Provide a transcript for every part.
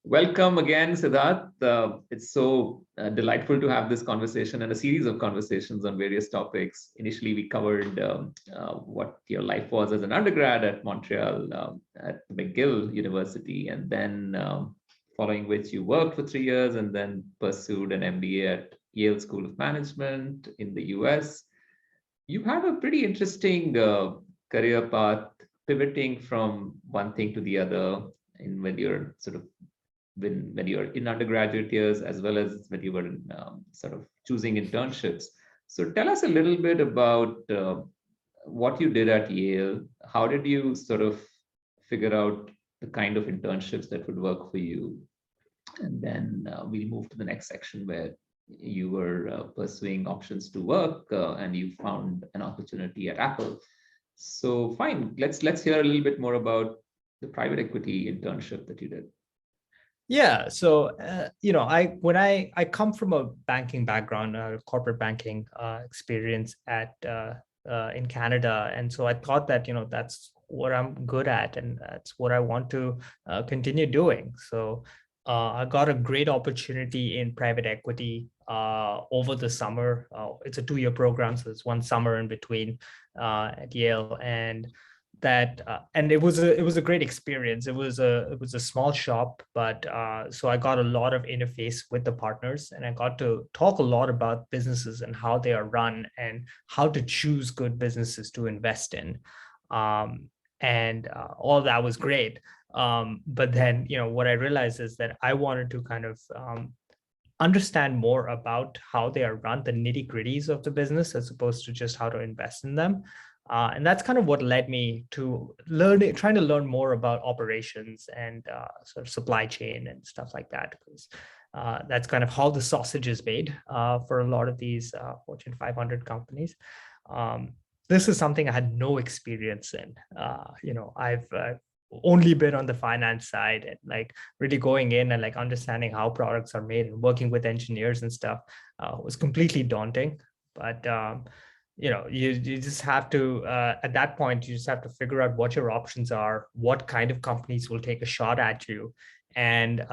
Welcome again, Siddharth. It's so delightful to have this conversation and a series of conversations on various topics. Initially, we covered what your life was as an undergrad at Montreal, at McGill University, and then following which you worked for 3 years and then pursued an MBA at Yale School of Management in the US. You have a pretty interesting career path, pivoting from one thing to the other in when you're sort of when you're in undergraduate years as well as when you were in, sort of choosing internships. So tell us a little bit about what you did at Yale. How did you sort of figure out the kind of internships that would work for you? And then we'll move to the next section where you were pursuing options to work and you found an opportunity at Apple. So fine, let's hear a little bit more about the private equity internship that you did. Yeah, so I come from a banking background, corporate banking experience at in Canada, and so I thought that that's what I'm good at, and that's what I want to continue doing. So I got a great opportunity in private equity over the summer. It's a 2-year program, so it's one summer in between at Yale, and it was a great experience. It was a small shop, but so I got a lot of interface with the partners, and I got to talk a lot about businesses and how they are run and how to choose good businesses to invest in, and all that was great. But then what I realized is that I wanted to kind of understand more about how they are run, the nitty gritties of the business, as opposed to just how to invest in them. And that's kind of what led me to trying to learn more about operations and sort of supply chain and stuff like that, because that's kind of how the sausage is made for a lot of these Fortune 500 companies. This is something I had no experience in. I've only been on the finance side, and like really going in and like understanding how products are made and working with engineers and stuff was completely daunting. But you just have to at that point you just have to figure out what your options are, what kind of companies will take a shot at you, and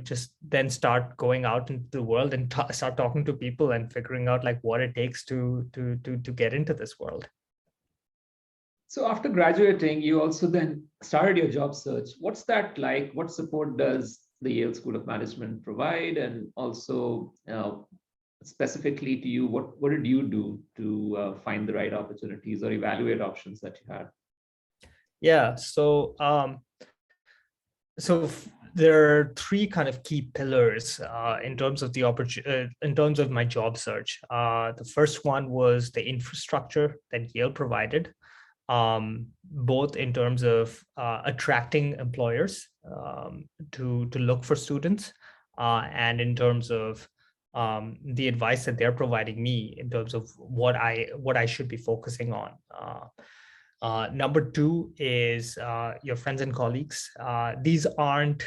just then start going out into the world and start talking to people and figuring out like what it takes to get into this world. So after graduating, you also then started your job search. What's that like? What support does the Yale School of Management provide? And also, specifically to you, what did you do to find the right opportunities or evaluate options that you had? Yeah, so there are 3 kind of key pillars in terms of the in terms of my job search. The first one was the infrastructure that Yale provided, both in terms of attracting employers to look for students, and in terms of the advice that they're providing me in terms of what I should be focusing on. Number 2 is your friends and colleagues. These aren't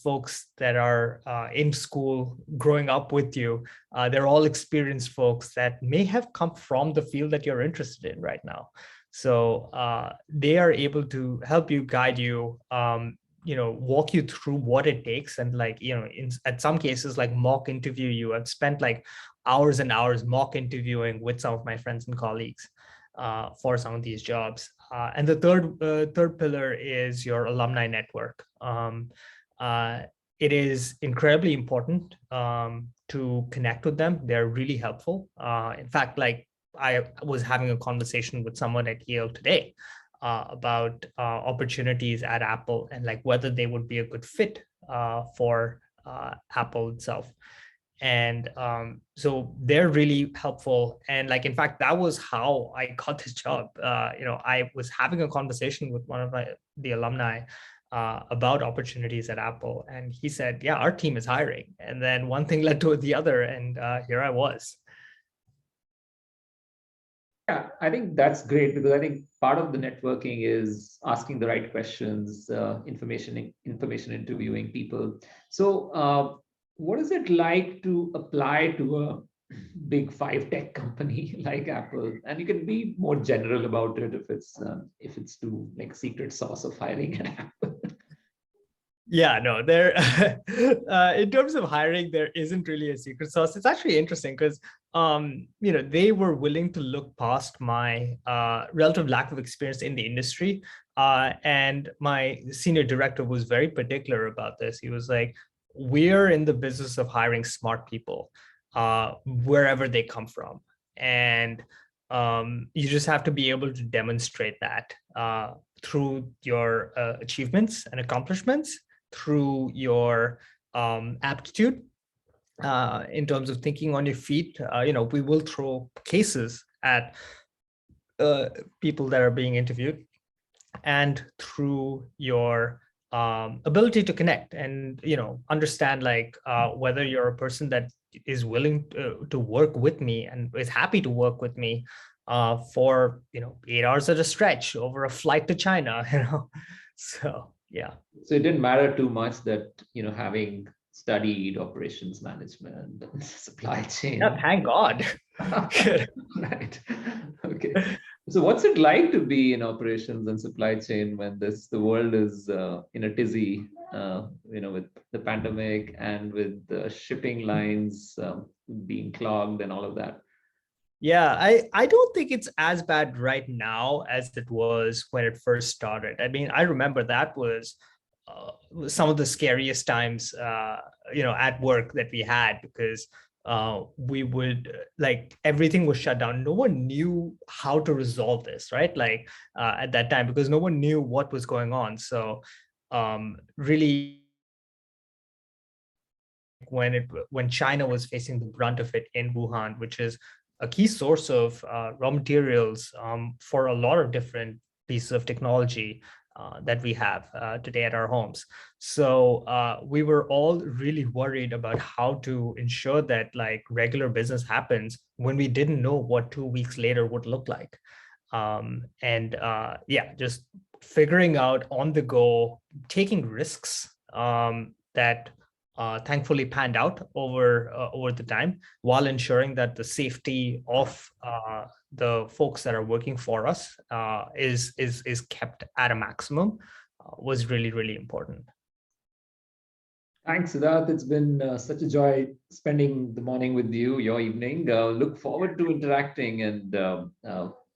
folks that are in school growing up with you. They're all experienced folks that may have come from the field that you're interested in right now. So they are able to help you, guide you, walk you through what it takes, and like at some cases like mock interview you. I've spent like hours and hours mock interviewing with some of my friends and colleagues for some of these jobs. And the third pillar is your alumni network. It is incredibly important to connect with them. They're really helpful. In fact, like I was having a conversation with someone at Yale today about opportunities at Apple and like whether they would be a good fit for Apple itself. And so they're really helpful. And like, in fact, that was how I got this job. I was having a conversation with one of the alumni about opportunities at Apple. And he said, yeah, our team is hiring. And then one thing led to the other. And here I was. Yeah, I think that's great, because I think part of the networking is asking the right questions, information interviewing people. So what is it like to apply to a big 5 tech company like Apple? And you can be more general about it if it's too like secret sauce of hiring at Apple. Yeah, no, there in terms of hiring, there isn't really a secret sauce. It's actually interesting because they were willing to look past my relative lack of experience in the industry. And my senior director was very particular about this. He was like, we're in the business of hiring smart people, wherever they come from. And you just have to be able to demonstrate that through your achievements and accomplishments, through your aptitude in terms of thinking on your feet. We will throw cases at people that are being interviewed, and through your ability to connect and understand, like whether you're a person that is willing to work with me and is happy to work with me for 8 hours at a stretch over a flight to China. So yeah. So it didn't matter too much that, having studied operations management and supply chain. Yeah, thank God. Right. Okay. So what's it like to be in operations and supply chain when the world is in a tizzy, with the pandemic and with the shipping lines being clogged and all of that? Yeah, I don't think it's as bad right now as it was when it first started. I mean, I remember that was some of the scariest times, at work that we had, because we would like everything was shut down. No one knew how to resolve this, right? Like at that time, because no one knew what was going on. So really, when China was facing the brunt of it in Wuhan, which is a key source of raw materials for a lot of different pieces of technology that we have today at our homes. So we were all really worried about how to ensure that like regular business happens when we didn't know what 2 weeks later would look like. Just figuring out on the go, taking risks that thankfully panned out over the time, while ensuring that the safety of the folks that are working for us is kept at a maximum, was really, really important. Thanks, Siddharth. It's been such a joy spending the morning with you, your evening. Look forward to interacting and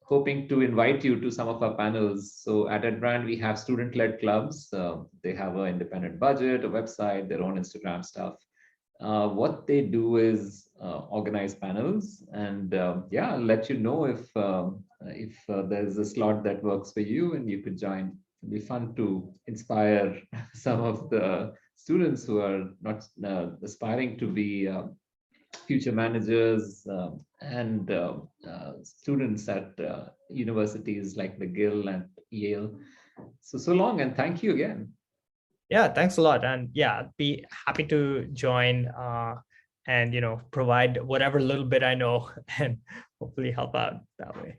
hoping to invite you to some of our panels. So at EdBrand, we have student-led clubs. They have an independent budget, a website, their own Instagram stuff. What they do is organize panels, and I'll let you know if there's a slot that works for you and you could join. It'd be fun to inspire some of the students who are not aspiring to be future managers and students at universities like McGill and Yale. So long, and thank you again. Yeah, thanks a lot. And yeah, be happy to join and provide whatever little bit I know and hopefully help out that way.